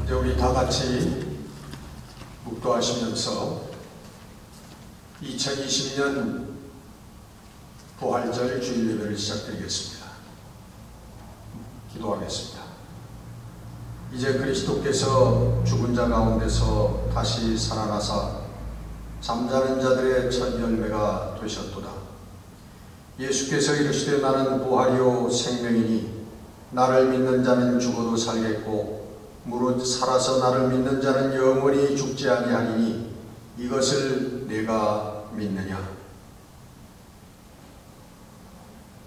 이제 우리 다 같이 묵도하시면서 2020년 부활절 주일 예배를 시작드리겠습니다. 기도하겠습니다. 이제 그리스도께서 죽은 자 가운데서 다시 살아나사 잠자는 자들의 첫 열매가 되셨도다. 예수께서 이르시되 나는 부활이요 생명이니 나를 믿는 자는 죽어도 살겠고 무릇 살아서 나를 믿는 자는 영원히 죽지 아니하리니 이것을 내가 믿느냐.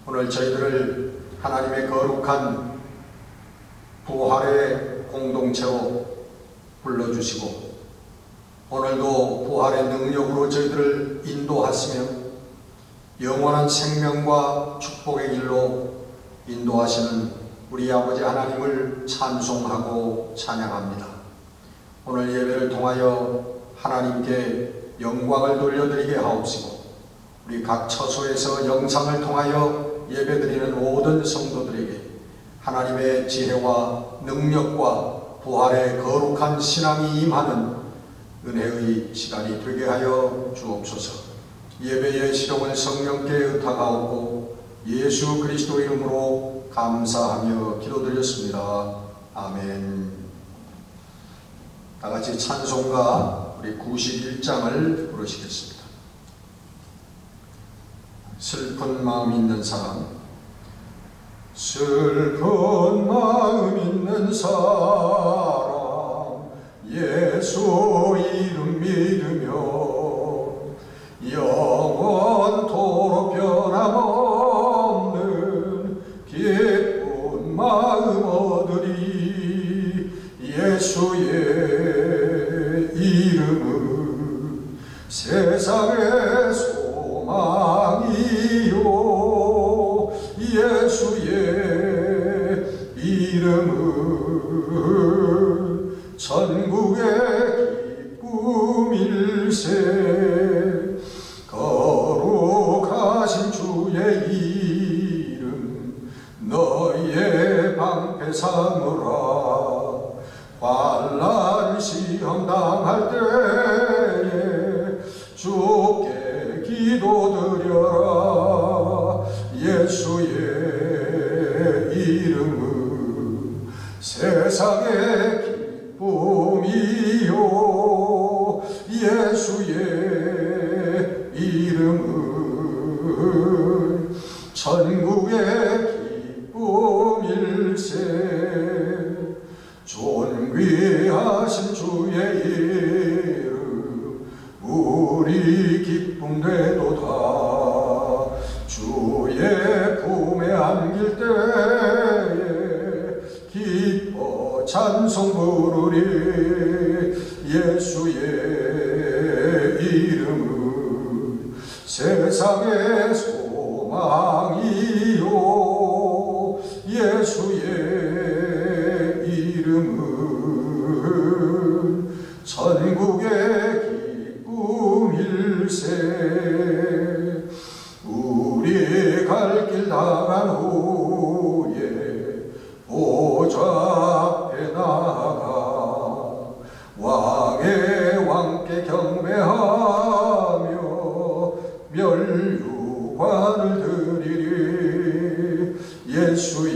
오늘 저희들을 하나님의 거룩한 부활의 공동체로 불러주시고 오늘도 부활의 능력으로 저희들을 인도하시며 영원한 생명과 축복의 길로 인도하시는 우리 아버지 하나님을 찬송하고 찬양합니다. 오늘 예배를 통하여 하나님께 영광을 돌려드리게 하옵시고 우리 각 처소에서 영상을 통하여 예배드리는 모든 성도들에게 하나님의 지혜와 능력과 부활의 거룩한 신앙이 임하는 은혜의 시간이 되게 하여 주옵소서. 예배의 시동을 성령께 의탁하옵고 예수 그리스도 이름으로 감사하며 기도드렸습니다. 아멘. 다같이 찬송가 우리 91장을 부르시겠습니다. 슬픈 마음 있는 사람. 슬픈 마음 있는 사람 예수 이름 믿으며 영원토록 변함없는 기쁜 마음 얻으리. 예수의 이름은 세상의 소망이요 예수의 이름은 천국의 기쁨일세. 거룩하신 주의 이름 너희의 방패 삼으라. 환난 시험 당할 때에 주께 기도드려라. 예수의 이름은 세상의 기쁨이요 예수의 이름은 천국의 기쁨일세. 존귀하신 주의 이름 우리 기쁨 되도다. 주의 품에 안길 때에 기뻐 찬송 부르리. 예수의 이름은 세상의 소망이요 예수의 이름은 천국의 기쁨일세. 우리 갈 길 나간 후에 보좌 앞에 나가 왕의 왕께 경배하며 멸류관을 드리리. 예수의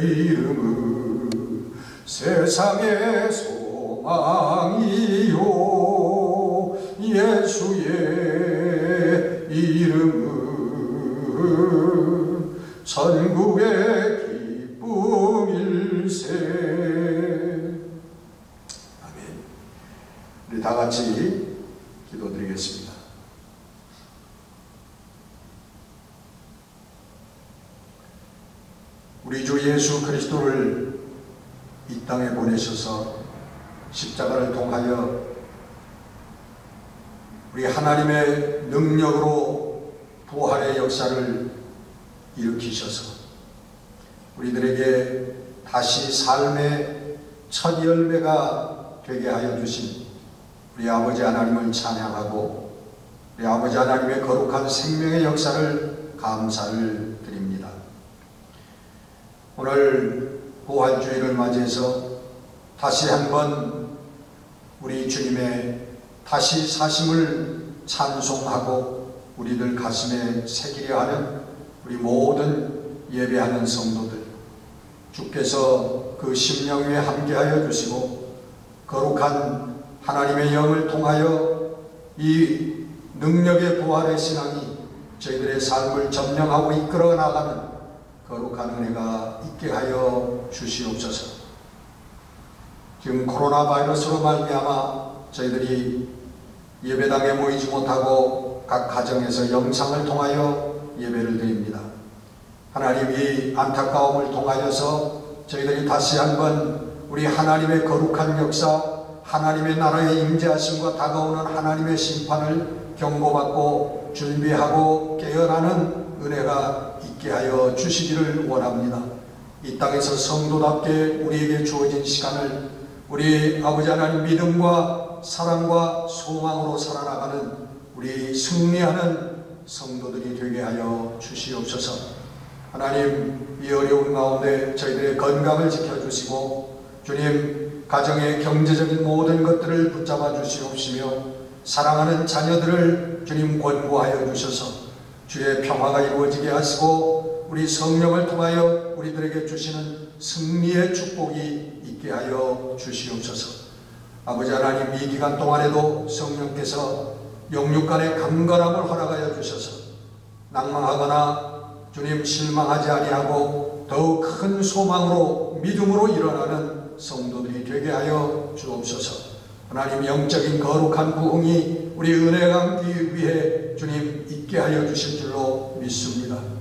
이름은 세상의 소망이요 예수의 이름은 천국의 기쁨일세. 아멘. 우리 다 같이 기도드리겠습니다. 우리 주 예수 그리스도를 이 땅에 보내셔서 십자가를 통하여 우리 하나님의 능력으로 부활의 역사를 일으키셔서 우리들에게 다시 삶의 첫 열매가 되게 하여 주신 우리 아버지 하나님을 찬양하고 우리 아버지 하나님의 거룩한 생명의 역사를 감사를 드립니다. 오늘 부활주의를 맞이해서 다시 한번 우리 주님의 다시 사심을 찬송하고 우리들 가슴에 새기려 하는 우리 모든 예배하는 성도들, 주께서 그 심령 위에 함께하여 주시고 거룩한 하나님의 영을 통하여 이 능력의 부활의 신앙이 저희들의 삶을 점령하고 이끌어 나가는 거룩한 은혜가 있게 하여 주시옵소서. 지금 코로나 바이러스로 말미암아 저희들이 예배당에 모이지 못하고 각 가정에서 영상을 통하여 예배를 드립니다. 하나님이 안타까움을 통하여서 저희들이 다시 한번 우리 하나님의 거룩한 역사, 하나님의 나라의 임재하심과 다가오는 하나님의 심판을 경고받고 준비하고 깨어나는 은혜가 있게 하여 주시기를 원합니다. 이 땅에서 성도답게 우리에게 주어진 시간을 우리 아버지 하나님 믿음과 사랑과 소망으로 살아나가는 우리 승리하는 성도들이 되게 하여 주시옵소서. 하나님, 이 어려운 가운데 저희들의 건강을 지켜주시고 주님, 가정의 경제적인 모든 것들을 붙잡아 주시옵시며 사랑하는 자녀들을 주님 권고하여 주셔서 주의 평화가 이루어지게 하시고 우리 성령을 통하여 우리들에게 주시는 승리의 축복이 있게 하여 주시옵소서. 아버지 하나님, 이 기간 동안에도 성령께서 영육간의 강건함을 허락하여 주셔서 낭망하거나 주님 실망하지 아니하고 더욱 큰 소망으로 믿음으로 일어나는 성도들이 되게 하여 주옵소서. 하나님, 영적인 거룩한 부흥이 우리 은혜강 위에 주님 있게 하여 주실 줄로 믿습니다.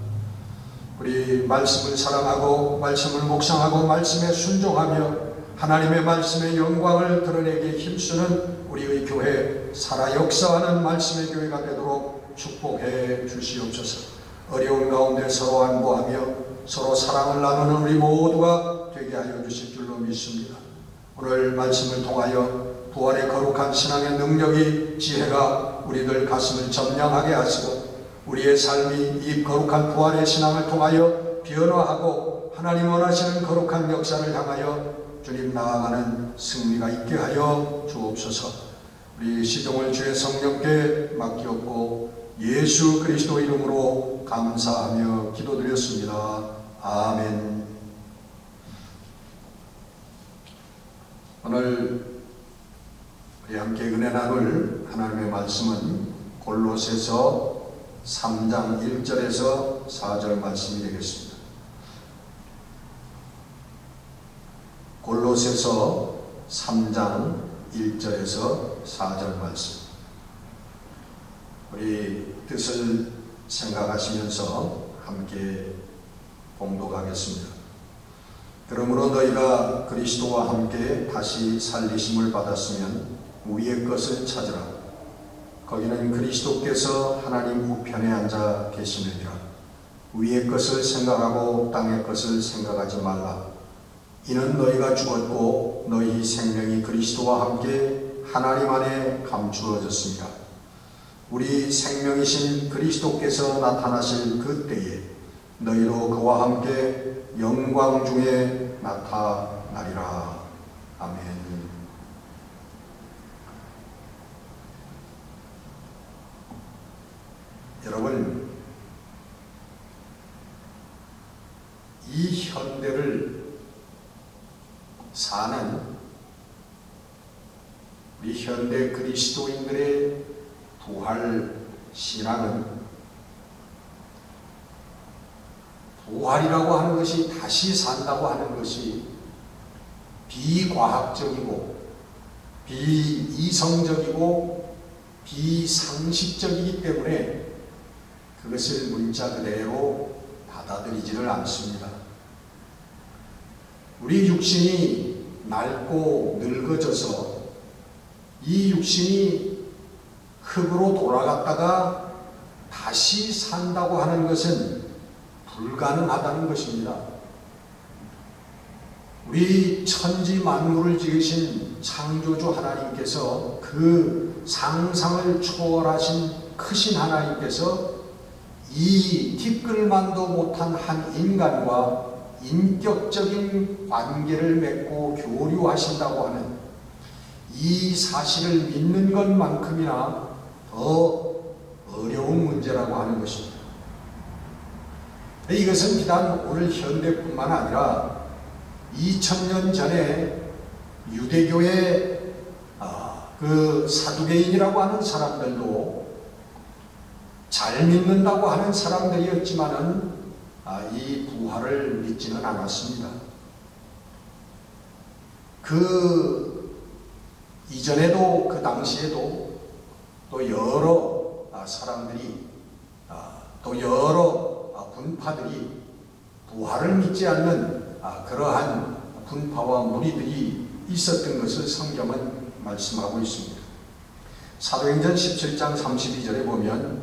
우리 말씀을 사랑하고 말씀을 묵상하고 말씀에 순종하며 하나님의 말씀의 영광을 드러내기에 힘쓰는 우리의 교회, 살아 역사하는 말씀의 교회가 되도록 축복해 주시옵소서. 어려운 가운데 서로 안보하며 서로 사랑을 나누는 우리 모두가 되게 하여 주실 줄로 믿습니다. 오늘 말씀을 통하여 부활의 거룩한 신앙의 능력이, 지혜가 우리들 가슴을 점령하게 하시고 우리의 삶이 이 거룩한 부활의 신앙을 통하여 변화하고 하나님 원하시는 거룩한 역사를 향하여 주님 나아가는 승리가 있게 하여 주옵소서. 우리 시종을 주의 성령께 맡기옵고 예수 그리스도 이름으로 감사하며 기도드렸습니다. 아멘. 오늘 우리 함께 은혜 나눌 하나님의 말씀은 골로새서 3장 1절에서 4절 말씀이 되겠습니다. 골로새서 3장 1절에서 4절 말씀. 우리 뜻을 생각하시면서 함께 봉독하겠습니다. 그러므로 너희가 그리스도와 함께 다시 살리심을 받았으면 위의 것을 찾으라. 거기는 그리스도께서 하나님 우편에 앉아 계시느니라. 위의 것을 생각하고 땅의 것을 생각하지 말라. 이는 너희가 죽었고 너희 생명이 그리스도와 함께 하나님 안에 감추어졌습니다. 우리 생명이신 그리스도께서 나타나실 그 때에 너희도 그와 함께 영광 중에 나타나리라. 아멘. 여러분, 이 현대를 사는 우리 현대 그리스도인들의 부활 신앙은 부활이라고 하는 것이 다시 산다고 하는 것이 비과학적이고 비이성적이고 비상식적이기 때문에 그것을 문자 그대로 받아들이지를 않습니다. 우리 육신이 낡고 늙어져서 이 육신이 흙으로 돌아갔다가 다시 산다고 하는 것은 불가능하다는 것입니다. 우리 천지 만물을 지으신 창조주 하나님께서 그 상상을 초월하신 크신 하나님께서 이 티끌만도 못한 한 인간과 인격적인 관계를 맺고 교류하신다고 하는 이 사실을 믿는 것만큼이나 더 어려운 문제라고 하는 것입니다. 이것은 비단 오늘 현대뿐만 아니라 2000년 전에 유대교의 그 사두개인이라고 하는 사람들도 잘 믿는다고 하는 사람들이었지만은 이 부활을 믿지는 않았습니다. 그 이전에도 그 당시에도 또 여러 사람들이 또 여러 분파들이 부활을 믿지 않는 그러한 분파와 무리들이 있었던 것을 성경은 말씀하고 있습니다. 사도행전 17장 32절에 보면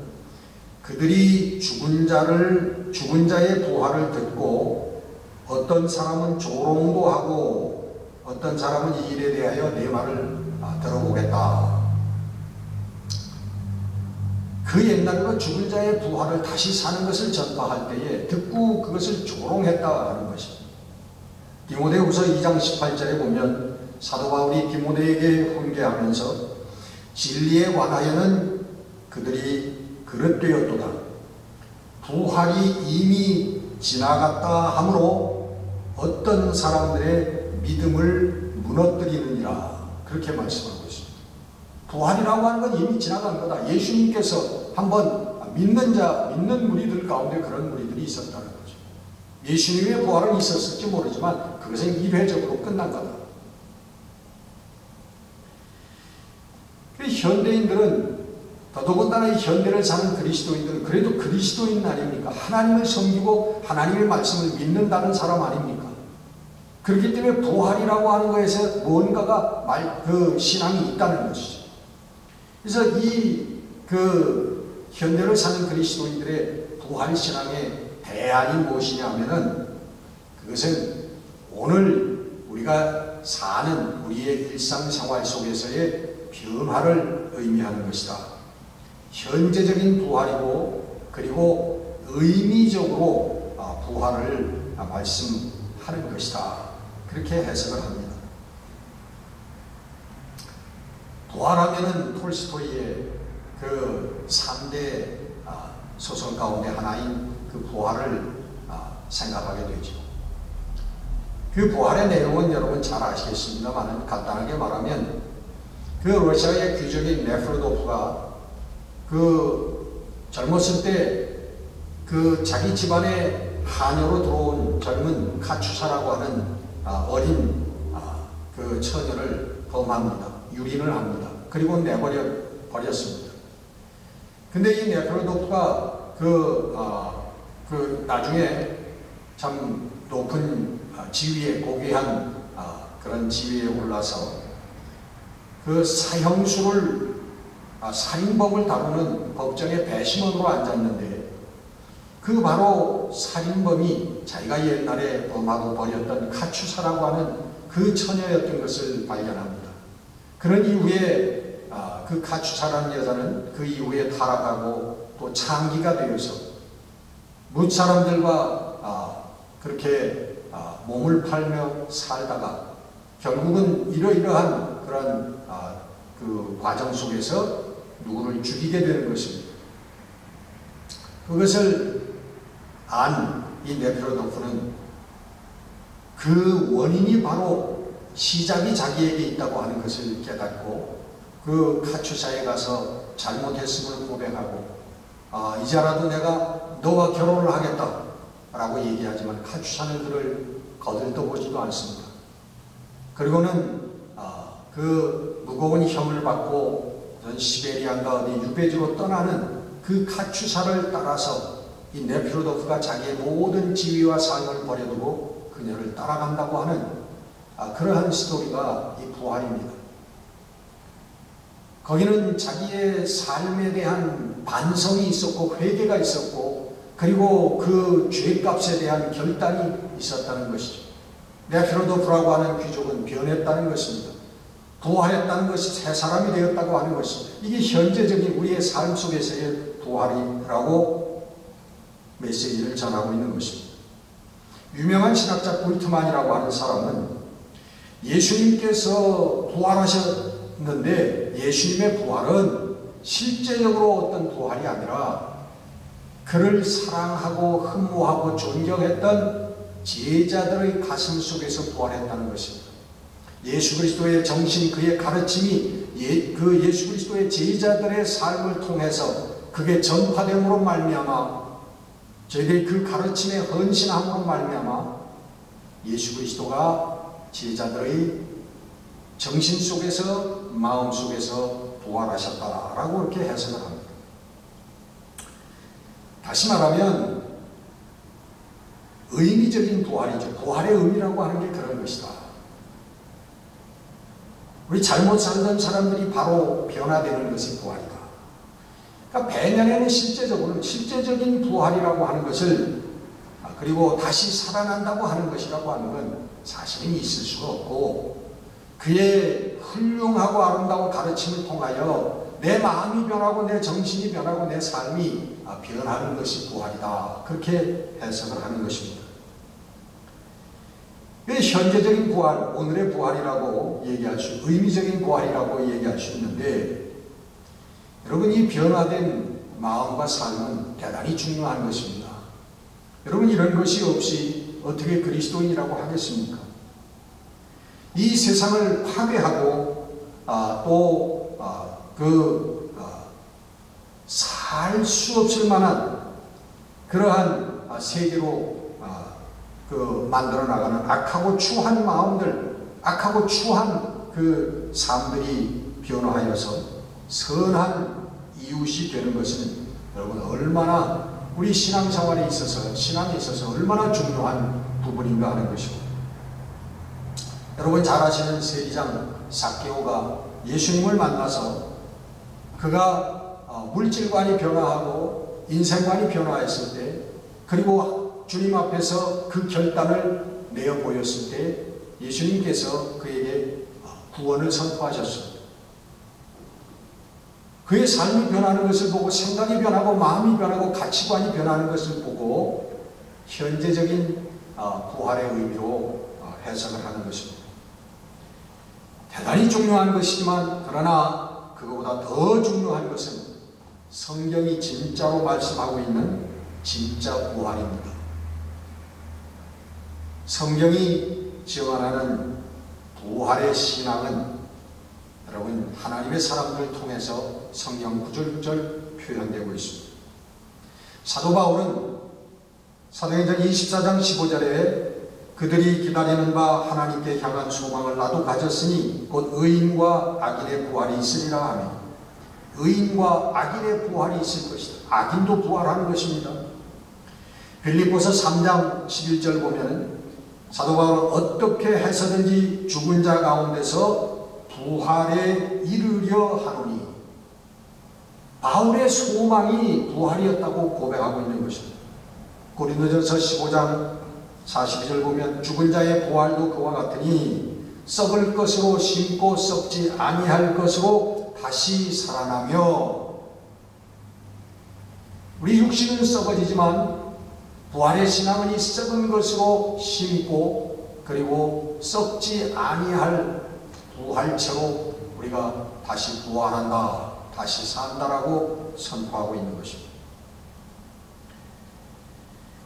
그들이 죽은 자의 부활을 듣고 어떤 사람은 조롱도 하고 어떤 사람은 이 일에 대하여 내 말을 들어보겠다. 그 옛날에는 죽은 자의 부활을 다시 사는 것을 전파할 때에 듣고 그것을 조롱했다 하는 것입니다. 디모데후서 2장 18절에 보면 사도 바울이 디모데에게 훈계하면서 진리에 관하여는 그들이 그릇되었도다. 부활이 이미 지나갔다 하므로 어떤 사람들의 믿음을 무너뜨리느니라. 그렇게 말씀하고 있습니다. 부활이라고 하는 건 이미 지나간 거다. 예수님께서 한번 믿는 무리들 가운데 그런 무리들이 있었다는 거죠. 예수님의 부활은 있었을지 모르지만 그것은 일회적으로 끝난 거다. 현대인들은 더더군다나 이 현대를 사는 그리스도인들은 그래도 그리스도인 아닙니까? 하나님을 섬기고 하나님의 말씀을 믿는다는 사람 아닙니까? 그렇기 때문에 부활이라고 하는 것에서 뭔가가 신앙이 있다는 것이죠. 그래서 현대를 사는 그리스도인들의 부활 신앙의 대안이 무엇이냐 하면은 그것은 오늘 우리가 사는 우리의 일상생활 속에서의 변화를 의미하는 것이다. 현재적인 부활이고 그리고 의미적으로 부활을 말씀하는 것이다. 그렇게 해석을 합니다. 부활하면은 톨스토이의 그 3대 소설 가운데 하나인 그 부활을 생각하게 되죠. 그 부활의 내용은 여러분 잘 아시겠습니다만 간단하게 말하면 그 러시아의 귀족인 네프로도프가 그 젊었을 때 그 자기 집안에 하녀로 들어온 젊은 카추사라고 하는 어린 그 처녀를 범합니다. 유린을 합니다. 그리고 내버렸습니다. 근데 이 네프로도프가 나중에 참 높은 지위에 고귀한 그런 지위에 올라서 그 사형수를 살인범을 다루는 법정의 배심원으로 앉았는데 그 바로 살인범이 자기가 옛날에 범하고 버렸던 카추사라고 하는 그 처녀였던 것을 발견합니다. 그런 이후에 그 카추사라는 여자는 그 이후에 타락하고 또 창기가 되어서 뭇 사람들과 그렇게 몸을 팔며 살다가 결국은 이러이러한 그런 그 과정 속에서 누구를 죽이게 되는 것입니다. 그것을 안 이 네프로도프는 그 원인이 바로 시작이 자기에게 있다고 하는 것을 깨닫고 그 카추사에 가서 잘못했음을 고백하고 이제라도 내가 너와 결혼을 하겠다 라고 얘기하지만 카추사는 그를 거들떠보지도 않습니다. 그리고는 그 무거운 형을 받고 시베리아인가 어디 유배지로 떠나는 그 카추사를 따라서 이 네프로도프가 자기의 모든 지위와 삶을 버려두고 그녀를 따라간다고 하는 그러한 스토리가 이 부활입니다. 거기는 자기의 삶에 대한 반성이 있었고 회개가 있었고 그리고 그 죄값에 대한 결단이 있었다는 것이죠. 네프로도프라고 하는 귀족은 변했다는 것입니다. 부활했다는 것이 새 사람이 되었다고 하는 것입니다. 이게 현재적인 우리의 삶 속에서의 부활이라고 메시지를 전하고 있는 것입니다. 유명한 신학자 볼트만이라고 하는 사람은 예수님께서 부활하셨는데 예수님의 부활은 실제적으로 어떤 부활이 아니라 그를 사랑하고 흠모하고 존경했던 제자들의 가슴 속에서 부활했다는 것입니다. 예수 그리스도의 정신, 그의 가르침이 그 예수 그리스도의 제자들의 삶을 통해서 그게 전파됨으로 말미암아 저희들이 그 가르침에 헌신함으로 말미암아 예수 그리스도가 제자들의 정신 속에서 마음 속에서 부활하셨다라고 이렇게 해석을 합니다. 다시 말하면 의미적인 부활이죠. 부활의 의미라고 하는 게 그런 것이다. 우리 잘못 살던 사람들이 바로 변화되는 것이 부활이다. 그러니까 배년에는 실제적인 부활이라고 하는 것을 그리고 다시 살아난다고 하는 것이라고 하는 건 사실은 있을 수가 없고 그의 훌륭하고 아름다운 가르침을 통하여 내 마음이 변하고 내 정신이 변하고 내 삶이 변하는 것이 부활이다. 그렇게 해석을 하는 것입니다. 현재적인 부활, 오늘의 부활이라고 얘기할 수, 의미적인 부활이라고 얘기할 수 있는데 여러분 이 변화된 마음과 삶은 대단히 중요한 것입니다. 여러분 이런 것이 없이 어떻게 그리스도인이라고 하겠습니까? 이 세상을 파괴하고 살 수 없을 만한 그러한 세계로 만들어 나가는 악하고 추한 마음들, 악하고 추한 그 삶들이 변화하여서 선한 이웃이 되는 것은 여러분 얼마나 우리 신앙생활에 있어서 신앙에 있어서 얼마나 중요한 부분인가 하는 것입니다. 여러분 잘 아시는 세리장 삭개오가 예수님을 만나서 그가 물질관이 변화하고 인생관이 변화했을 때 그리고 주님 앞에서 그 결단을 내어 보였을 때 예수님께서 그에게 구원을 선포하셨습니다. 그의 삶이 변하는 것을 보고 생각이 변하고 마음이 변하고 가치관이 변하는 것을 보고 현재적인 부활의 의미로 해석을 하는 것입니다. 대단히 중요한 것이지만 그러나 그거보다 더 중요한 것은 성경이 진짜로 말씀하고 있는 진짜 부활입니다. 성경이 증언하는 부활의 신앙은 여러분 하나님의 사람들을 통해서 성경 구절구절 표현되고 있습니다. 사도 바울은 사도행전 24장 15절에 그들이 기다리는 바 하나님께 향한 소망을 나도 가졌으니 곧 의인과 악인의 부활이 있으리라 하며 의인과 악인의 부활이 있을 것이다. 악인도 부활하는 것입니다. 빌립보서 3장 11절 보면 사도 바울은 어떻게 해서든지 죽은 자 가운데서 부활에 이르려 하노니 바울의 소망이 부활이었다고 고백하고 있는 것입니다. 고린도전서 15장 42절 보면 죽은 자의 부활도 그와 같으니 썩을 것으로 심고 썩지 아니할 것으로 다시 살아나며 우리 육신은 썩어지지만 부활의 신앙은 이 썩은 것으로 심고 그리고 썩지 아니할 부활체로 우리가 다시 부활한다, 다시 산다라고 선포하고 있는 것입니다.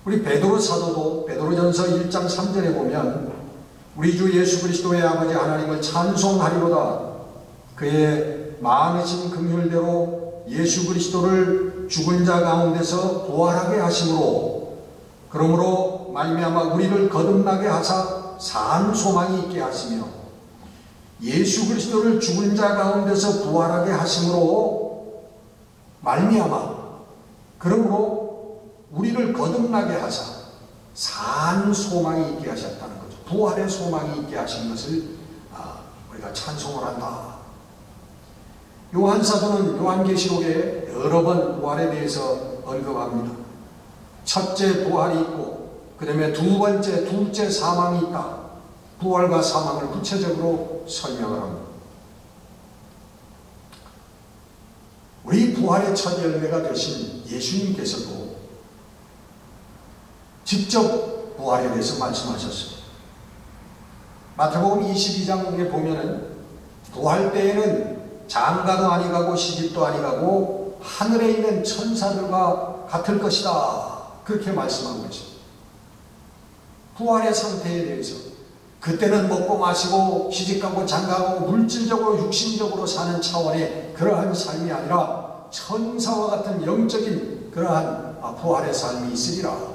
우리 베드로 사도도 베드로전서 1장 3절에 보면 우리 주 예수 그리스도의 아버지 하나님을 찬송하리로다. 그의 많으신 긍휼대로 예수 그리스도를 죽은 자 가운데서 부활하게 하심으로 그러므로 말미암아 우리를 거듭나게 하사 산 소망이 있게 하시며 예수 그리스도를 죽은 자 가운데서 부활하게 하심으로 말미암아 그러므로 우리를 거듭나게 하사 산 소망이 있게 하셨다는 거죠. 부활의 소망이 있게 하신 것을 우리가 찬송을 한다. 요한 사도는 요한계시록에 여러 번 부활에 대해서 언급합니다. 첫째 부활이 있고 그 다음에 둘째 사망이 있다. 부활과 사망을 구체적으로 설명을 합니다. 우리 부활의 첫 열매가 되신 예수님께서도 직접 부활에 대해서 말씀하셨습니다. 마태복음 22장에 보면은 부활 때에는 장가도 아니 가고 시집도 아니 가고 하늘에 있는 천사들과 같을 것이다. 그렇게 말씀하고 있습니다. 부활의 상태에 대해서 그때는 먹고 마시고 시집가고 장가가고 물질적으로 육신적으로 사는 차원의 그러한 삶이 아니라 천사와 같은 영적인 그러한 부활의 삶이 있으리라.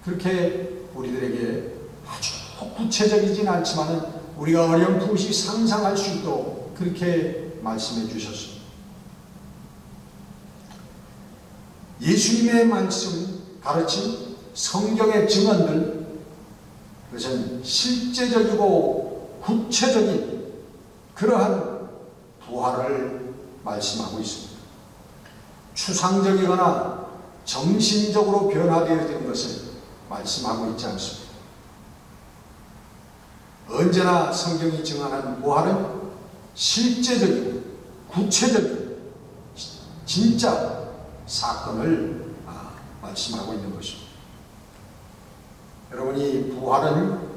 그렇게 우리들에게 아주 구체적이진 않지만 우리가 어렴풋이 상상할 수 있도록 그렇게 말씀해 주셨습니다. 예수님의 말씀, 가르침, 성경의 증언들, 그것은 실제적이고 구체적인 그러한 부활을 말씀하고 있습니다. 추상적이거나 정신적으로 변화되어진 것을 말씀하고 있지 않습니다. 언제나 성경이 증언한 부활은 실제적이고 구체적인 진짜 사건을 말씀하고 있는 것입니다. 여러분, 이 부활은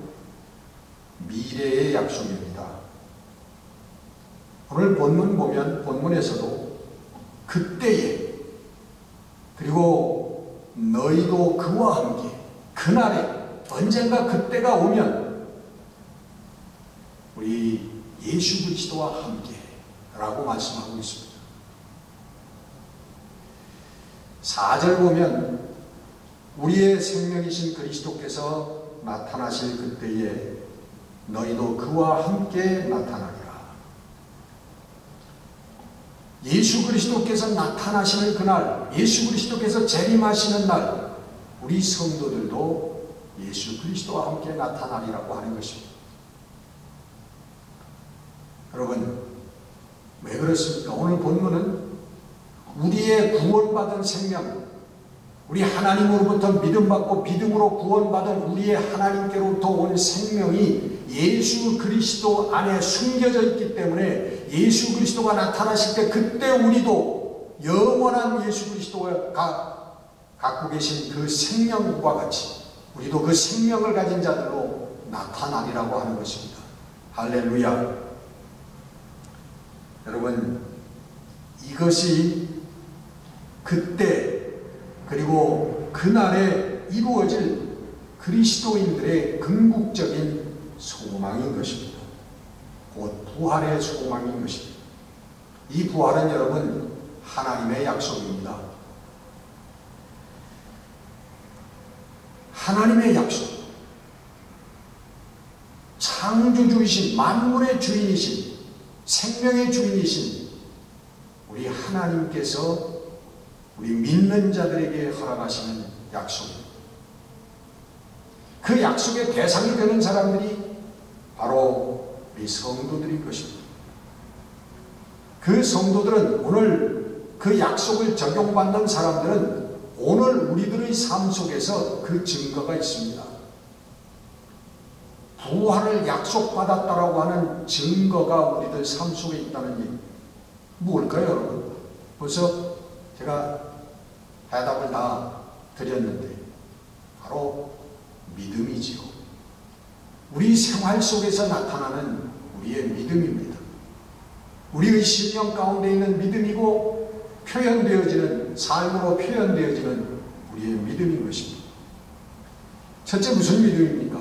미래의 약속입니다. 오늘 본문 보면 본문에서도 그때에 그리고 너희도 그와 함께 그날에 언젠가 그때가 오면 우리 예수 그리스도와 함께 라고 말씀하고 있습니다. 4절 보면 우리의 생명이신 그리스도께서 나타나실 그때에 너희도 그와 함께 나타나리라. 예수 그리스도께서 나타나시는 그날, 예수 그리스도께서 재림하시는 날, 우리 성도들도 예수 그리스도와 함께 나타나리라고 하는 것입니다. 여러분, 왜 그렇습니까? 오늘 본문은 우리의 구원받은 생명, 우리 하나님으로부터 믿음받고 믿음으로 구원받은 우리의 하나님께로부터 온 생명이 예수 그리스도 안에 숨겨져 있기 때문에 예수 그리스도가 나타나실 때 그때 우리도 영원한 예수 그리스도가 갖고 계신 그 생명과 같이 우리도 그 생명을 가진 자들로 나타나리라고 하는 것입니다. 할렐루야. 여러분, 이것이 그때 그리고 그날에 이루어질 그리스도인들의 궁극적인 소망인 것입니다. 곧 부활의 소망인 것입니다. 이 부활은 여러분 하나님의 약속입니다. 하나님의 약속. 창조주이신 만물의 주인이신 생명의 주인이신 우리 하나님께서 우리 믿는 자들에게 허락하시는 약속입니다. 그 약속의 대상이 되는 사람들이 바로 우리 성도들인 것입니다. 그 성도들은 오늘 그 약속을 적용받는 사람들은 오늘 우리들의 삶 속에서 그 증거가 있습니다. 부활을 약속받았다라고 하는 증거가 우리들 삶 속에 있다는 얘기. 뭘까요, 여러분? 벌써 제가 대답을 다 드렸는데 바로 믿음이지요. 우리 생활 속에서 나타나는 우리의 믿음입니다. 우리의 심령 가운데 있는 믿음이고 표현되어지는 삶으로 표현되어지는 우리의 믿음인 것입니다. 첫째, 무슨 믿음입니까?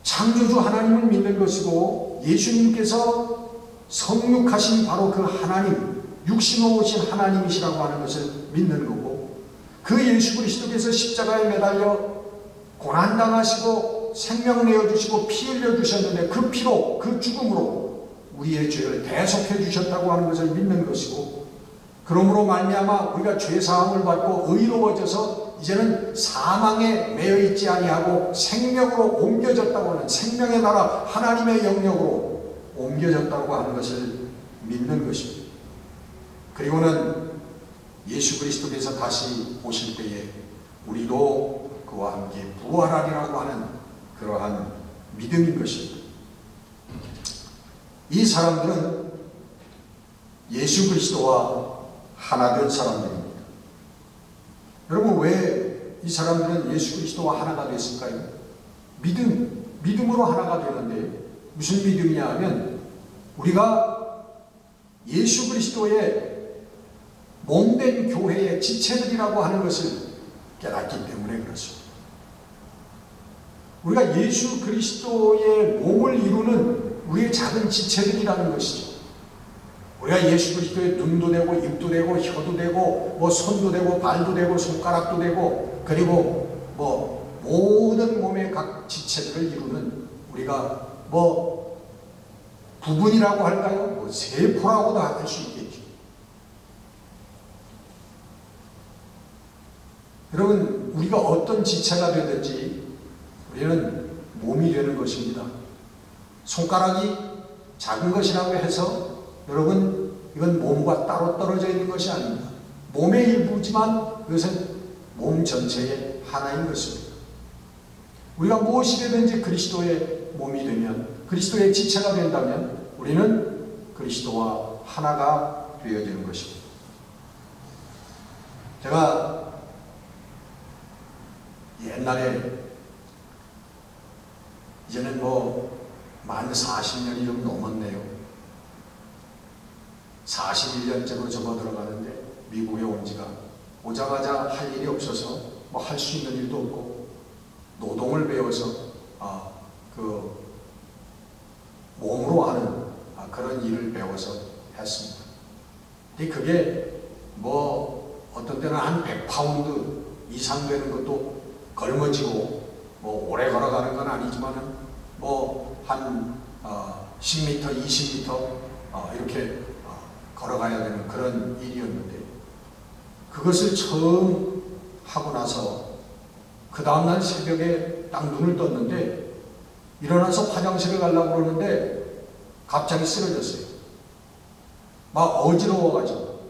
창조주 하나님을 믿는 것이고 예수님께서 성육하신 바로 그 하나님, 육신으로 오신 하나님이시라고 하는 것을 믿는 거고, 그 예수 그리스도께서 십자가에 매달려 고난당하시고 생명 내어주시고 피 흘려주셨는데 그 피로, 그 죽음으로 우리의 죄를 대속해 주셨다고 하는 것을 믿는 것이고, 그러므로 말미암아 우리가 죄사함을 받고 의로워져서 이제는 사망에 매여 있지 아니하고 생명으로 옮겨졌다고 하는, 생명의 나라 하나님의 영역으로 옮겨졌다고 하는 것을 믿는 것입니다. 그리고는 예수 그리스도께서 다시 오실 때에 우리도 그와 함께 부활하리라고 하는 그러한 믿음인 것입니다. 이 사람들은 예수 그리스도와 하나 된 사람들입니다. 여러분, 왜 이 사람들은 예수 그리스도와 하나가 됐을까요? 믿음으로 하나가 되는데 무슨 믿음이냐 하면 우리가 예수 그리스도의 몸된 교회의 지체들이라고 하는 것을 깨닫기 때문에 그렇습니다. 우리가 예수 그리스도의 몸을 이루는 우리의 작은 지체들이라는 것이죠. 우리가 예수 그리스도의 눈도 되고 입도 되고 혀도 되고 뭐 손도 되고 발도 되고 손가락도 되고 그리고 뭐 모든 몸의 각 지체들을 이루는 우리가 뭐 부분이라고 할까요? 뭐 세포라고도 할 수 있겠죠. 여러분, 우리가 어떤 지체가 되든지 우리는 몸이 되는 것입니다. 손가락이 작은 것이라고 해서 여러분, 이건 몸과 따로 떨어져 있는 것이 아닙니다. 몸의 일부지만 이것은 몸 전체의 하나인 것입니다. 우리가 무엇이 되든지 그리스도의 몸이 되면, 그리스도의 지체가 된다면 우리는 그리스도와 하나가 되어지는 것입니다. 제가 옛날에 이제는 만 40년이 좀 넘었네요. 41년째로 접어들어가는데 미국에 온 지가 오자마자 할 일이 없어서 할 수 있는 일도 없고 노동을 배워서 몸으로 하는 그런 일을 배워서 했습니다. 근데 그게 어떤 때는 한 100파운드 이상 되는 것도 걸머지고 오래 걸어가는 건 아니지만은 한 10m, 20m 이렇게 걸어가야 되는 그런 일이었는데 그것을 처음 하고 나서 그 다음날 새벽에 딱 눈을 떴는데 일어나서 화장실에 가려고 그러는데 갑자기 쓰러졌어요. 막 어지러워가지고.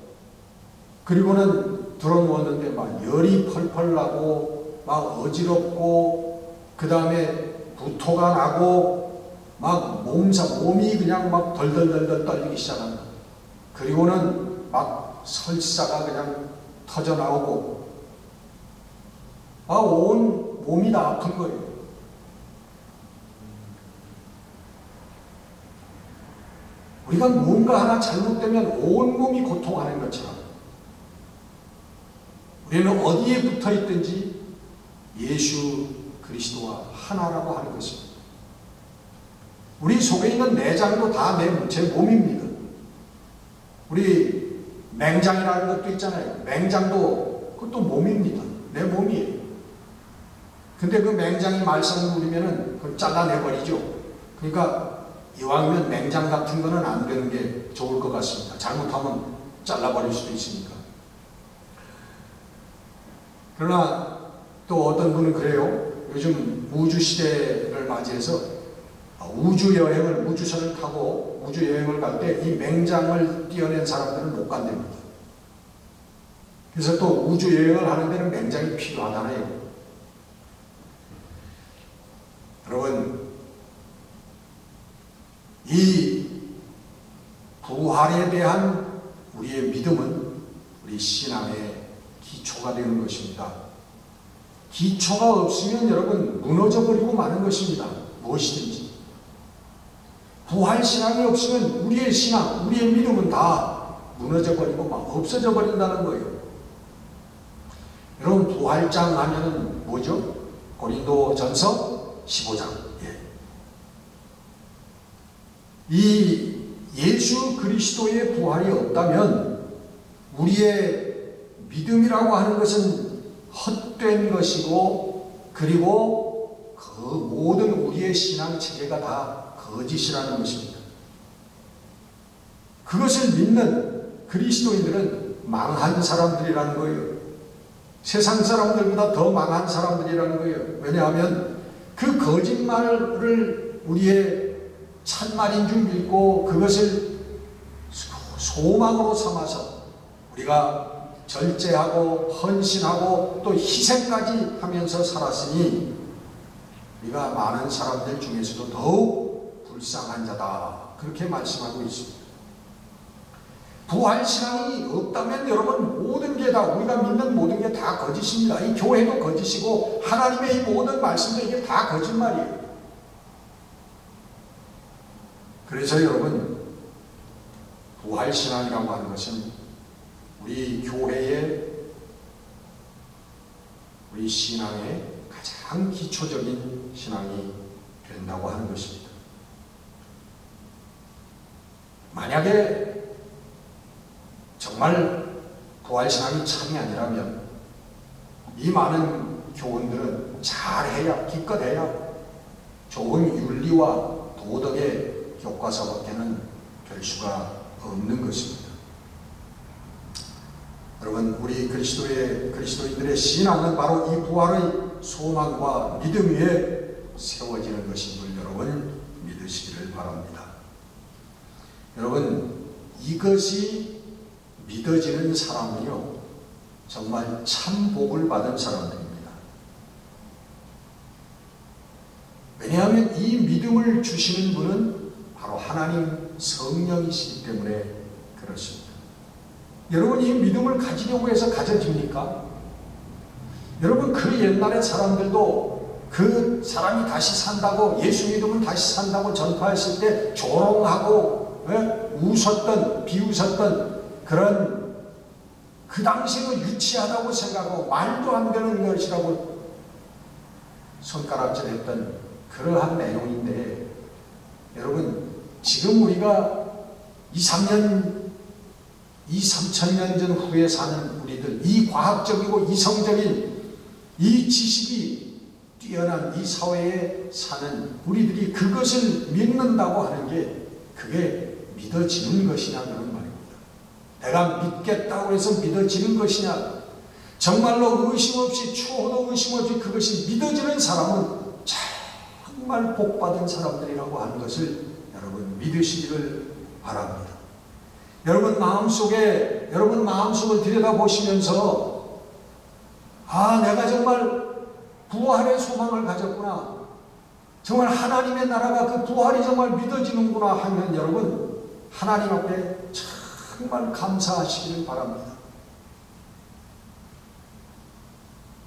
그리고는 들어누웠는데 막 열이 펄펄 나고 막 어지럽고 그 다음에 구토가 나고 막 몸이 그냥 막 덜덜덜덜 떨리기 시작합니다. 그리고는 막 설사가 그냥 터져 나오고 온 몸이 다 아픈 거예요. 우리가 뭔가 하나 잘못되면 온 몸이 고통하는 것처럼 우리는 어디에 붙어 있든지 예수 그리스도와 하나라고 하는 것입니다. 우리 속에 있는 내장도 다 제 몸입니다. 우리 맹장이라는 것도 있잖아요. 맹장도 그것도 몸입니다. 내 몸이에요. 근데 그 맹장이 말썽을 부리면은 그걸 잘라내버리죠. 그러니까 이왕이면 맹장 같은 거는 안 되는 게 좋을 것 같습니다. 잘못하면 잘라버릴 수도 있으니까. 그러나 또 어떤 분은 그래요. 요즘 우주시대를 맞이해서 우주여행을, 우주선을 타고 우주여행을 갈 때 이 맹장을 띄어낸 사람들은 못 간답니다. 그래서 또 우주여행을 하는 데는 맹장이 필요하잖아요. 여러분, 이 부활에 대한 우리의 믿음은 우리 신앙의 기초가 되는 것입니다. 기초가 없으면 여러분 무너져버리고 마는 것입니다. 무엇이든지. 부활신앙이 없으면 우리의 신앙, 우리의 믿음은 다 무너져버리고 막 없어져 버린다는 거예요. 여러분, 부활장 하면은 뭐죠? 고린도전서 15장. 이 예수 그리스도의 부활이 없다면 우리의 믿음이라고 하는 것은 헛된 것이고, 그리고 그 모든 우리의 신앙 체계가 다 거짓이라는 것입니다. 그것을 믿는 그리스도인들은 망한 사람들이라는 거예요. 세상 사람들보다 더 망한 사람들이라는 거예요. 왜냐하면 그 거짓말을 우리의 참말인 줄 믿고 그것을 소망으로 삼아서 우리가 절제하고 헌신하고 또 희생까지 하면서 살았으니 우리가 많은 사람들 중에서도 더욱 불쌍한 자다. 그렇게 말씀하고 있습니다. 부활신앙이 없다면 여러분 모든 게 거짓입니다. 우리가 믿는 모든 게 다 거짓입니다. 이 교회도 거짓이고 하나님의 이 모든 말씀도 이게 다 거짓말이에요. 그래서 여러분, 부활신앙이라고 하는 것은 우리 교회의, 우리 신앙의 가장 기초적인 신앙이 된다고 하는 것입니다. 만약에 정말 부활신앙이 참이 아니라면 이 많은 교훈들은 잘해야, 기껏해야 좋은 윤리와 도덕의 교과서밖에는 될 수가 없는 것입니다. 여러분, 우리 그리스도인들의 신앙은 바로 이 부활의 소망과 믿음 위에 세워지는 것임을 여러분 믿으시기를 바랍니다. 여러분, 이것이 믿어지는 사람은요, 정말 참 복을 받은 사람들입니다. 왜냐하면 이 믿음을 주시는 분은 바로 하나님 성령이시기 때문에 그렇습니다. 여러분, 이 믿음을 가지려고 해서 가져집니까? 여러분, 그 옛날의 사람들도 그 사람이 다시 산다고, 예수 믿으면 다시 산다고 전파했을 때 조롱하고 웃었던, 비웃었던 그런, 그 당시에는 유치하다고 생각하고 말도 안 되는 것이라고 손가락질했던 그러한 내용인데, 여러분, 지금 우리가 2,3천 년 전 후에 사는 우리들, 이 과학적이고 이성적인 이 지식이 뛰어난 이 사회에 사는 우리들이 그것을 믿는다고 하는 게, 그게 믿어지는 것이냐 그런 말입니다. 내가 믿겠다고 해서 믿어지는 것이냐, 정말로 의심 없이, 추호도 의심 없이 그것이 믿어지는 사람은 정말 복받은 사람들이라고 하는 것을 여러분 믿으시기를 바랍니다. 여러분 마음속을 들여다보시면서, 아, 내가 정말 부활의 소망을 가졌구나, 정말 하나님의 나라가, 그 부활이 정말 믿어지는구나 하면 여러분 하나님 앞에 정말 감사하시기를 바랍니다.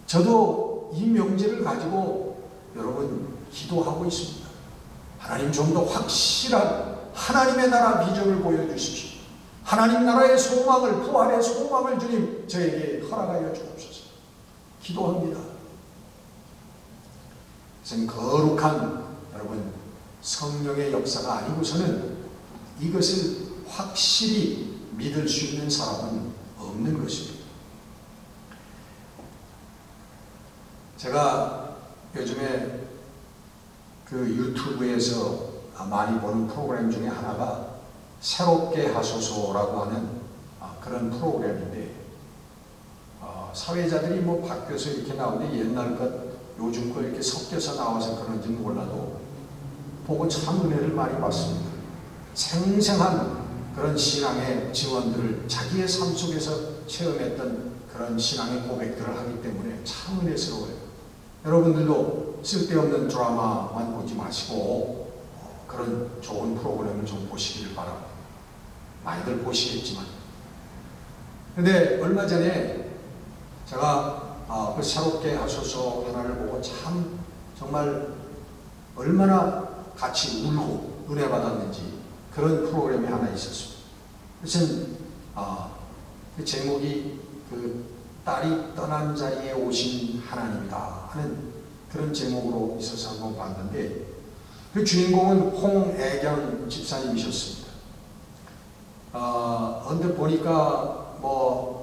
저도 이 명제를 가지고 여러분 기도하고 있습니다. 하나님, 좀 더 확실한 하나님의 나라 비전을 보여주십시오. 하나님 나라의 소망을, 부활의 소망을 주님 저에게 허락하여 주옵소서. 기도합니다. 그것은 거룩한 여러분 성령의 역사가 아니고서는 이것을 확실히 믿을 수 있는 사람은 없는 것입니다. 제가 요즘에 그 유튜브에서 많이 보는 프로그램 중에 하나가 새롭게 하소서라고 하는 그런 프로그램인데, 사회자들이 뭐 바뀌어서 이렇게 나오는데 옛날 것 요즘 거 이렇게 섞여서 나와서 그런지는 몰라도 보고 참 은혜를 많이 받습니다. 생생한 그런 신앙의 증언들을 자기의 삶 속에서 체험했던 그런 신앙의 고백들을 하기 때문에 참 은혜스러워요. 여러분들도 쓸데없는 드라마만 보지 마시고 그런 좋은 프로그램을 좀 보시기를 바랍니다. 많이들 보시겠지만. 근데 얼마 전에 제가 그 새롭게 하소서 하나를 보고 참 정말 얼마나 같이 울고 은혜 받았는지 그런 프로그램이 하나 있었습니다. 그래서 그 제목이 그 딸이 떠난 자리에 오신 하나님이다 하는 그런 제목으로 있어서 한번 봤는데, 그 주인공은 홍애경 집사님이셨습니다. 언뜻 보니까 뭐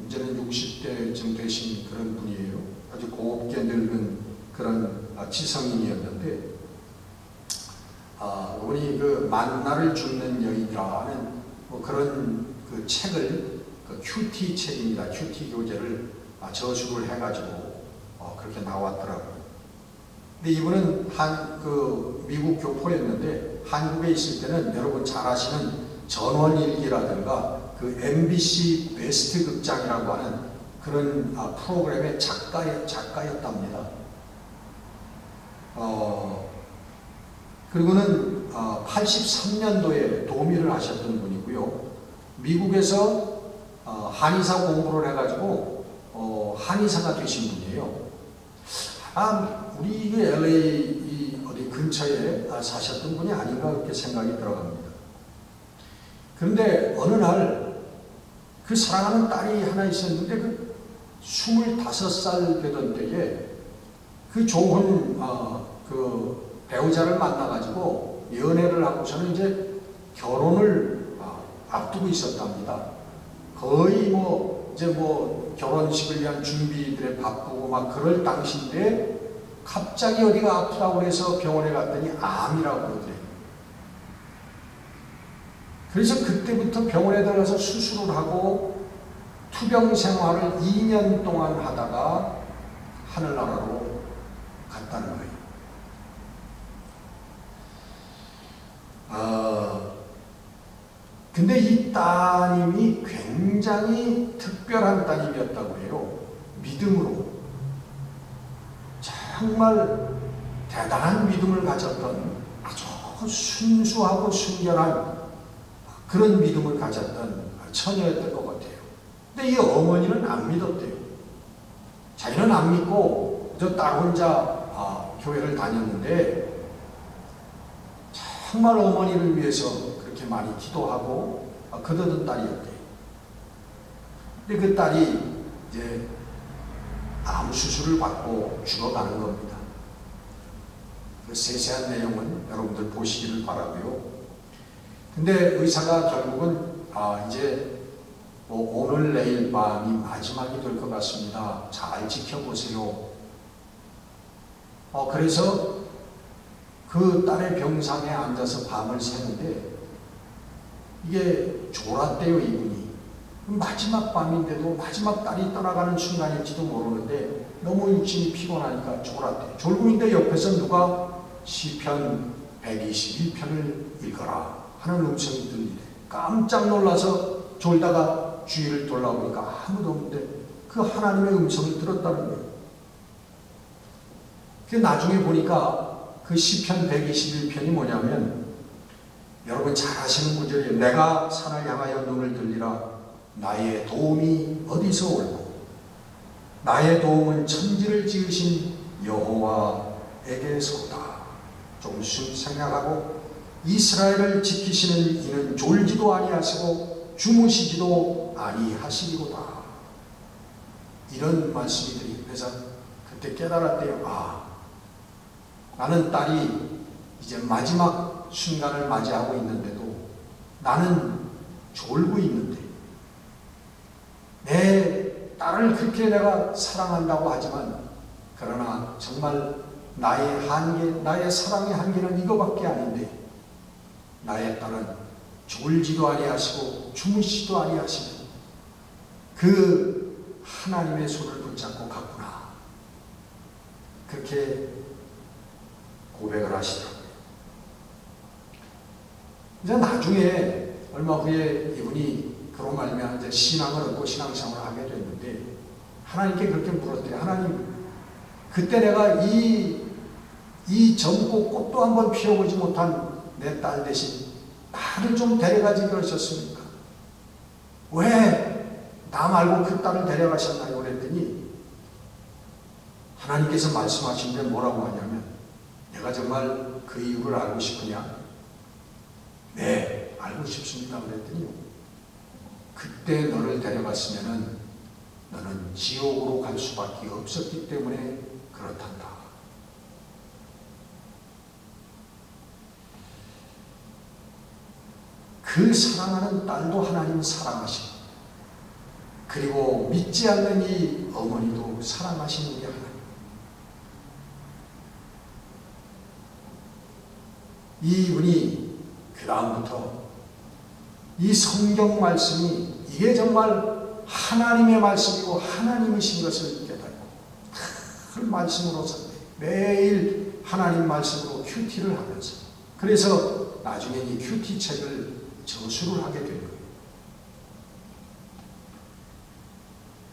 이제는 60대쯤 되신 그런 분이에요. 아주 곱게 늙은 그런 지성인이었는데, 우리 그 만나를 줍는 여인이라는 뭐 그런 그 책을, 그 큐티 책입니다. 큐티 교재를 저술을 해가지고 그렇게 나왔더라고요. 근데 이분은 미국 교포였는데 한국에 있을 때는 여러분 잘 아시는 전원일기라든가 그 MBC 베스트 극장이라고 하는 그런 프로그램의 작가였답니다. 그리고는 83년도에 도미를 하셨던 분이고요. 미국에서 한의사 공부를 해가지고 한의사가 되신 분이에요. 우리 LA 어디 근처에 사셨던 분이 아닌가 그렇게 생각이 들어갑니다. 그런데 어느 날 그 사랑하는 딸이 하나 있었는데 그 25살 되던 때에 그 좋은 그 배우자를 만나가지고 연애를 하고서는 이제 결혼을 앞두고 있었답니다. 거의 이제 결혼식을 위한 준비들에 바쁘고 막 그럴 당시인데 갑자기 어디가 아프다고 해서 병원에 갔더니 암이라고 그러더래요. 그래서 그때부터 병원에 들어가서 수술을 하고 투병 생활을 2년 동안 하다가 하늘나라로 갔다는 거예요. 근데 이 따님이 굉장히 특별한 따님이었다고 해요. 믿음으로. 정말 대단한 믿음을 가졌던 아주 순수하고 순결한 그런 믿음을 가졌던 처녀였던 것 같아요. 근데 이 어머니는 안 믿었대요. 자기는 안 믿고 저 딸 혼자 교회를 다녔는데 정말 어머니를 위해서 그렇게 많이 기도하고 거듭난 딸이었대요. 근데 그 딸이 이제 암 수술을 받고 죽어가는 겁니다. 그 세세한 내용은 여러분들 보시기를 바라고요. 근데 의사가 결국은 이제 오늘 내일 밤이 마지막이 될 것 같습니다. 잘 지켜보세요. 그래서 그 딸의 병상에 앉아서 밤을 새는데 이게 졸았대요, 이분이. 마지막 밤인데도 마지막 딸이 떠나가는 순간일지도 모르는데 너무 일진이 피곤하니까 졸았대요. 졸고 있는데 옆에서 누가 시편 121편을 읽어라 하는 음성이 들리네. 깜짝 놀라서 졸다가 주위를 돌아보니까 아무도 없는데 그 하나님의 음성을 들었다는 거예요. 그 나중에 보니까 그 시편 121편이 뭐냐면 여러분 잘 아시는 구절이에요. 내가 산을 향하여 눈을 들리라. 나의 도움이 어디서 올고 나의 도움은 천지를 지으신 여호와에게서다. 좀 생각하고 이스라엘을 지키시는 이는 졸지도 아니하시고 주무시지도 아니하시리로다. 이런 말씀이 그래서 그때 깨달았대요. 나는 딸이 이제 마지막 순간을 맞이하고 있는데도 나는 졸고 있는데 내 딸을 그렇게 내가 사랑한다고 하지만 그러나 정말 나의 한계, 나의 사랑의 한계는 이거밖에 아닌데 나의 딸은 졸지도 아니하시고 주무시지도 아니하시고 그 하나님의 손을 붙잡고 갔구나. 그렇게 고백을 하시더라고요. 이제 나중에 얼마 후에 이분이 그런 말이면 이제 신앙을 얻고 신앙생활을 하게 됐는데 하나님께 그렇게 물었대요. 하나님, 그때 내가 이 젊고 꽃도 한번 피워보지 못한 내 딸 대신 나를 좀 데려가지 그러셨습니까? 왜 나 말고 그 딸을 데려가셨나요? 그랬더니 하나님께서 말씀하신 게 뭐라고 하냐면 내가 정말 그 이유를 알고 싶으냐? 네, 알고 싶습니다. 그랬더니 그때 너를 데려갔으면은 너는 지옥으로 갈 수밖에 없었기 때문에 그렇단다. 그 사랑하는 딸도 하나님 사랑하시고 그리고 믿지 않는 이 어머니도 사랑하시는 우리 하나님. 이분이 그 다음부터 이 성경 말씀이 이게 정말 하나님의 말씀이고 하나님이신 것을 깨닫고 그 말씀으로 매일 하나님 말씀으로 큐티를 하면서 그래서 나중에 이 큐티 책을 저수를 하게 된 거예요.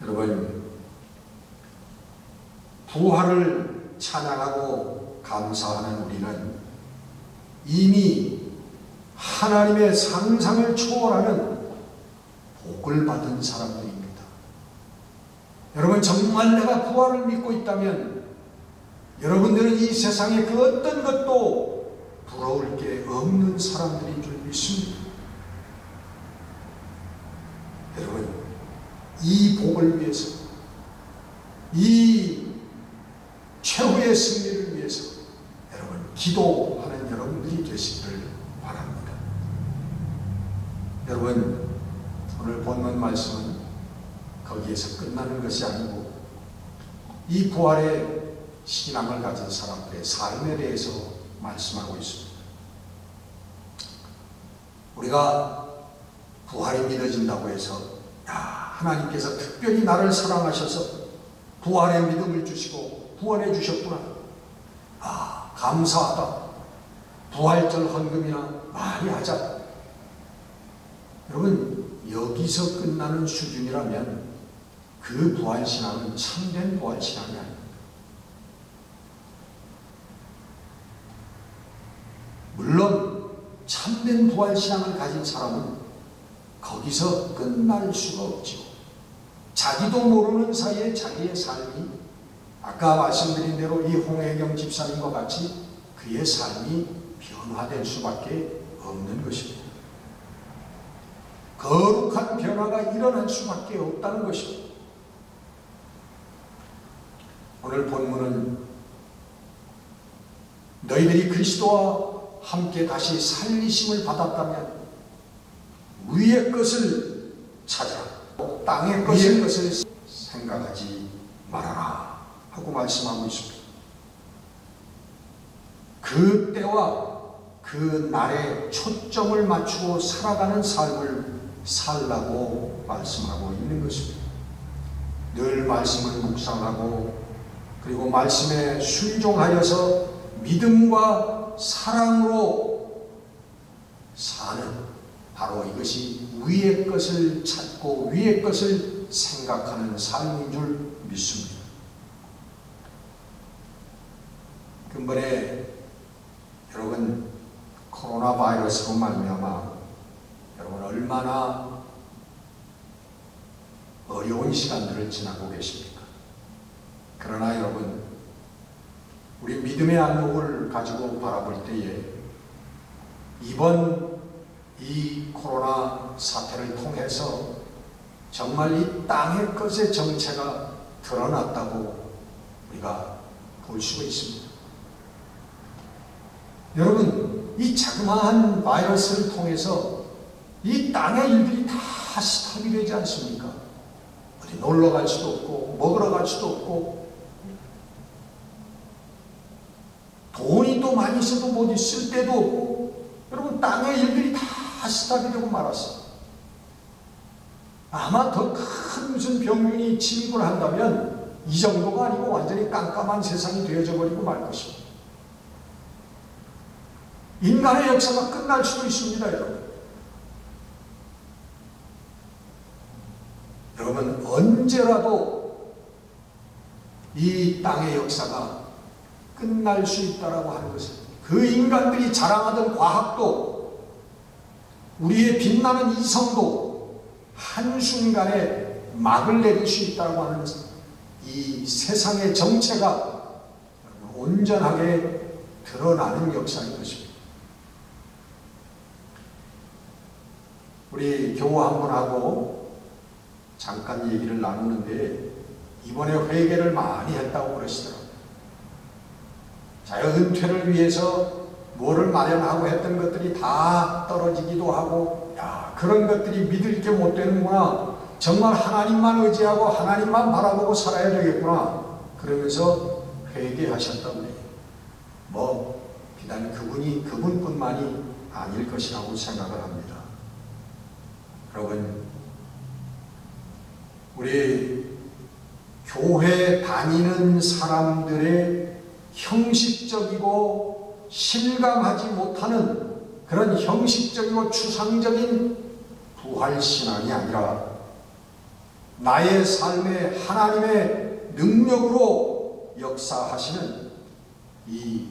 여러분, 부활을 찬양하고 감사하는 우리는 이미 하나님의 상상을 초월하는 복을 받은 사람들입니다. 여러분, 정말 내가 부활을 믿고 있다면 여러분들은 이 세상에 그 어떤 것도 부러울 게 없는 사람들인 줄 믿습니다. 여러분, 이 복을 위해서, 이 최후의 승리를 위해서 여러분 기도하는 여러분들이 되시기를 바랍니다. 여러분, 오늘 본문 말씀은 거기에서 끝나는 것이 아니고 이 부활의 신앙을 가진 사람들의 삶에 대해서 말씀하고 있습니다. 우리가 부활이 믿어진다고 해서 하나님께서 특별히 나를 사랑하셔서 부활의 믿음을 주시고 구원해 주셨구나, 감사하다, 부활절 헌금이나 많이 하자. 여러분, 여기서 끝나는 수준이라면 그 부활신앙은 참된 부활신앙이 아닙니다. 물론 참된 부활신앙을 가진 사람은 거기서 끝날 수가 없죠. 자기도 모르는 사이에 자기의 삶이 아까 말씀드린 대로 이 홍혜경 집사님과 같이 그의 삶이 변화될 수밖에 없는 것입니다. 거룩한 변화가 일어날 수밖에 없다는 것입니다. 오늘 본문은 너희들이 그리스도와 함께 다시 살리심을 받았다면 위의 것을 찾아라, 땅의 것을 생각하지 말아라 하고 말씀하고 있습니다. 그 때와 그 날에 초점을 맞추고 살아가는 삶을 살라고 말씀하고 있는 것입니다. 늘 말씀을 묵상하고 그리고 말씀에 순종하여서 믿음과 사랑으로 사는, 바로 이것이 위의 것을 찾고 위의 것을 생각하는 삶인 줄 믿습니다. 근본에 여러분, 코로나 바이러스로 말미암아 여러분 얼마나 어려운 시간들을 지나고 계십니까? 그러나 여러분, 우리 믿음의 안목을 가지고 바라볼 때에 이번 이 코로나 사태를 통해서 정말 이 땅의 것의 정체가 드러났다고 우리가 볼 수가 있습니다. 여러분, 이 자그마한 바이러스를 통해서 이 땅의 일들이 다 스탑이 되지 않습니까? 어디 놀러 갈 수도 없고 먹으러 갈 수도 없고 돈이 또 많이 있어도 못 있을 때도 없고, 여러분, 땅의 일들이 다 스탑이 되고 말았어요. 아마 더 큰 무슨 병균이 침입을 한다면 이 정도가 아니고 완전히 깜깜한 세상이 되어져 버리고 말 것입니다. 인간의 역사가 끝날 수도 있습니다, 여러분. 여러분, 언제라도 이 땅의 역사가 끝날 수 있다라고 하는 것은 그 인간들이 자랑하던 과학도, 우리의 빛나는 이성도 한순간에 막을 내릴 수 있다고 하는 이 세상의 정체가 온전하게 드러나는 역사인 것입니다. 우리 교우 한 분하고 잠깐 얘기를 나누는데 이번에 회개를 많이 했다고 그러시더라고요. 자기 은퇴를 위해서 뭐를 마련하고 했던 것들이 다 떨어지기도 하고, 그런 것들이 믿을 게 못 되는구나, 정말 하나님만 의지하고 하나님만 바라보고 살아야 되겠구나, 그러면서 회개하셨다고 해요. 비단 그분뿐만이 아닐 것이라고 생각을 합니다. 여러분, 우리 교회 다니는 사람들의 형식적이고 실감하지 못하는 그런 형식적이고 추상적인 부활신앙이 아니라 나의 삶에 하나님의 능력으로 역사하시는 이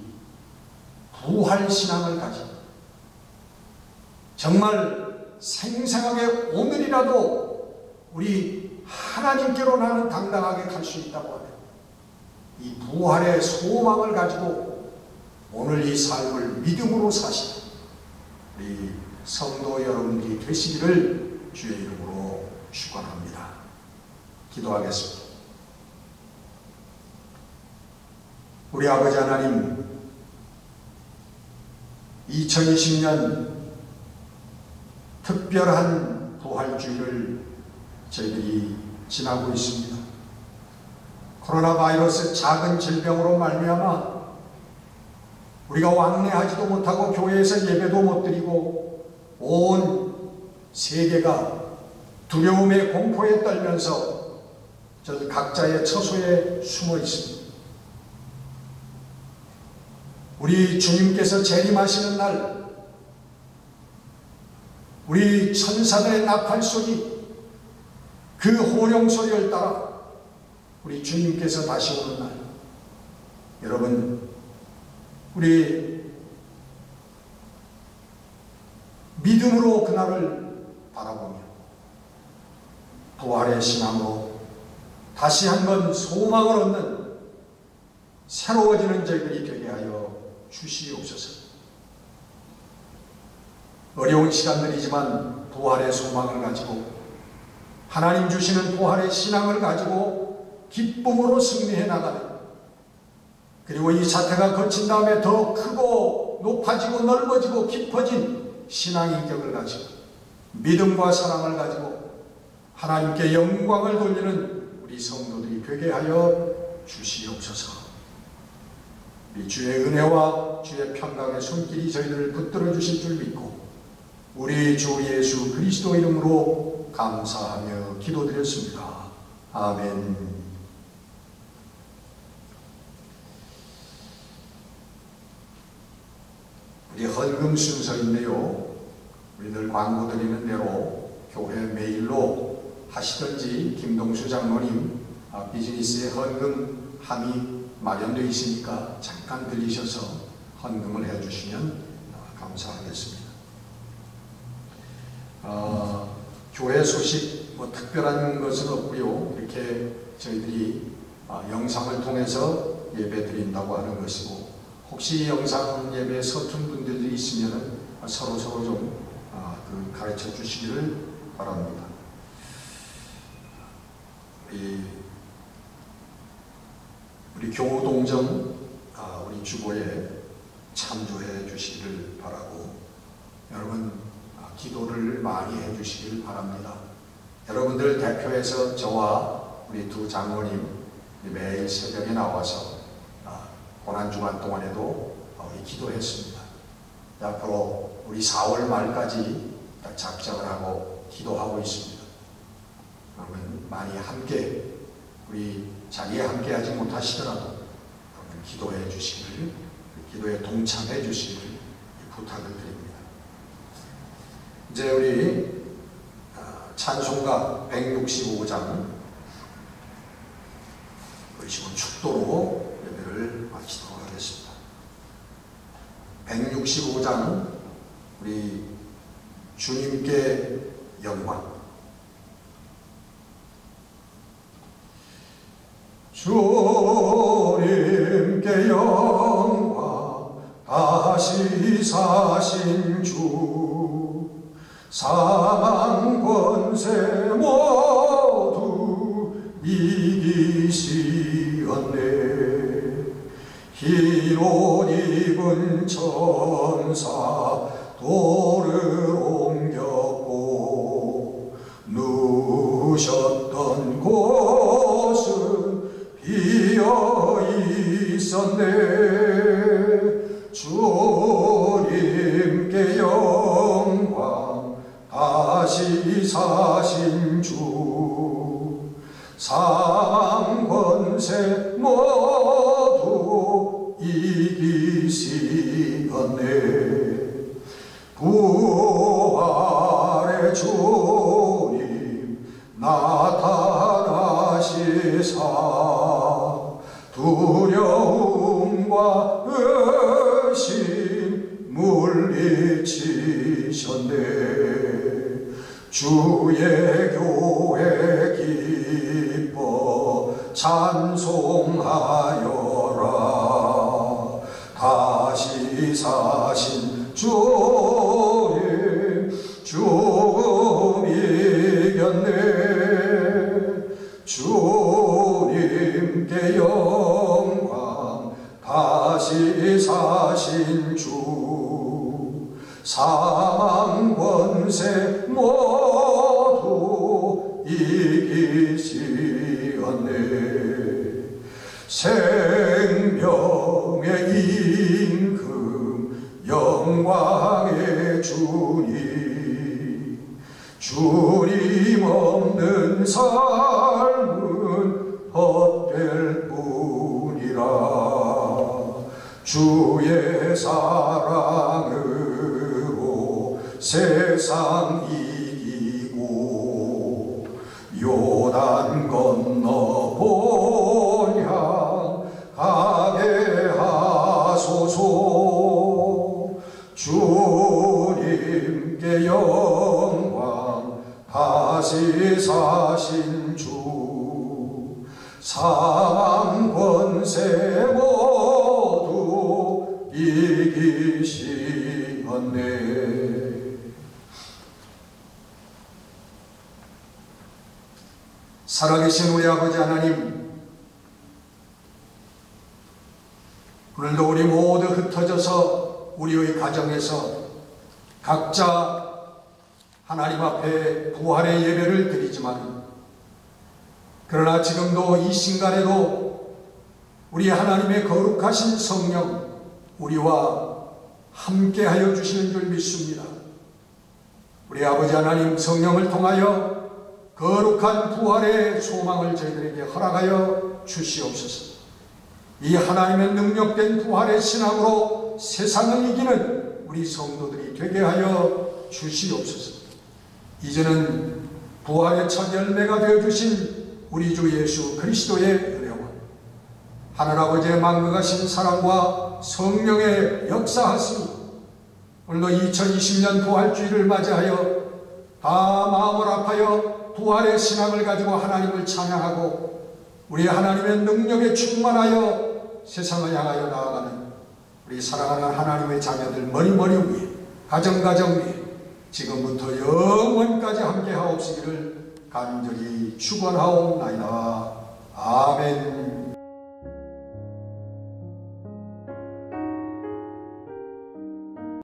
부활신앙을 가진, 정말 생생하게 오늘이라도 우리 하나님께로 나는 당당하게 갈 수 있다고 하는 이 부활의 소망을 가지고 오늘 이 삶을 믿음으로 사시는 우리 성도 여러분들이 되시기를 주의 이름으로 축원합니다. 기도하겠습니다. 우리 아버지 하나님, 2020년 특별한 부활주의를 저희들이 지나고 있습니다. 코로나 바이러스 작은 질병으로 말미암아 우리가 왕래하지도 못하고 교회에서 예배도 못 드리고 온 세계가 두려움의 공포에 떨면서 저들 각자의 처소에 숨어 있습니다. 우리 주님께서 재림하시는 날, 우리 천사들의 나팔소리, 그 호령소리를 따라 우리 주님께서 다시 오는 날, 여러분, 우리 믿음으로 그날을 바라보며 부활의 신앙으로 다시 한번 소망을 얻는 새로워지는 저희들이 되게 하여 주시옵소서. 어려운 시간들이지만 부활의 소망을 가지고 하나님 주시는 부활의 신앙을 가지고 기쁨으로 승리해 나가는, 그리고 이 사태가 거친 다음에 더 크고 높아지고 넓어지고 깊어진 신앙의 인격을 가지고 믿음과 사랑을 가지고 하나님께 영광을 돌리는 우리 성도들이 되게 하여 주시옵소서. 우리 주의 은혜와 주의 평강의 손길이 저희들을 붙들어 주실 줄 믿고 우리 주 예수 그리스도 이름으로 감사하며 기도드렸습니다. 아멘. 우리 헌금 순서인데요, 우리들 광고 드리는 대로 교회 메일로 하시든지 김동수 장로님 비즈니스에 헌금 함이 마련되어 있으니까 잠깐 들리셔서 헌금을 해주시면 감사하겠습니다. 교회 소식 특별한 것은 없고요, 이렇게 저희들이 영상을 통해서 예배 드린다고 하는 것이고, 혹시 영상 예배 서툰 분들이 있으면 서로 좀 가르쳐 주시기를 바랍니다. 우리 교동정 우리 주보에 참조해 주시기를 바라고, 여러분 기도를 많이 해 주시길 바랍니다. 여러분들 대표해서 저와 우리 두 장로님 매일 새벽에 나와서 고난주간 동안에도 기도했습니다. 앞으로 우리 4월 말까지 작정을 하고 기도하고 있습니다. 여러분 많이 함께, 우리 자리에 함께 하지 못하시더라도 기도해 주시기를, 기도에 동참해 주시기를 부탁을 드립니다. 이제 우리 찬송가 165장 의식은 축도로 예배를 마치도록 하겠습니다. 165장 우리 주님께 영광. 주님께 영광, 다시 사신 주, 사망 권세 모두 이기시었네. 흰 옷 입은 천사 돌을 옮겼고, 누우셨던 곳은 비어 있었네. 주님께 영광, 다시 사신 주, 사망 권세 모두 이기시었네. 부활의 주님 나타나시사 두려움과 의심 물리치셨네. 주의 교회 기뻐 찬송하여라. 다시 사신 주님 죽음 이겼네. 주님께 영광. 다시 사신 주 사망 권세 모두 이기시었네. 생명의 임금 영광의 주님, 주님 없는 삶은 헛될 뿐이라. 주의 사랑으로 세상 이기고 요단 건너 본향 가게 하소서. 주님께 영광. 다시 사신 주 사망 권세 모두 이기시었네. 살아계신 우리 아버지 하나님, 오늘도 우리 모두 흩어져서 우리의 가정에서 각자 하나님 앞에 부활의 예배를 드리지만, 그러나 지금도 이 순간에도 우리 하나님의 거룩하신 성령 우리와 함께하여 주시는 줄 믿습니다. 우리 아버지 하나님, 성령을 통하여 거룩한 부활의 소망을 저희들에게 허락하여 주시옵소서. 이 하나님의 능력된 부활의 신앙으로 세상을 이기는 우리 성도들이 되게 하여 주시옵소서. 이제는 부활의 첫 열매가 되어주신 우리 주 예수 그리스도의 은혜와 하늘아버지의 만극하신 사랑과 성령의 역사하심이 오늘도 2020년 부활주의를 맞이하여 다 마음을 아파여 부활의 신앙을 가지고 하나님을 찬양하고 우리 하나님의 능력에 충만하여 세상을 향하여 나아가는 우리 사랑하는 하나님의 자녀들 머리머리 위에, 가정가정 위에 지금부터 영원까지 함께 하옵시기를 간절히 축원하옵나이다. 아멘.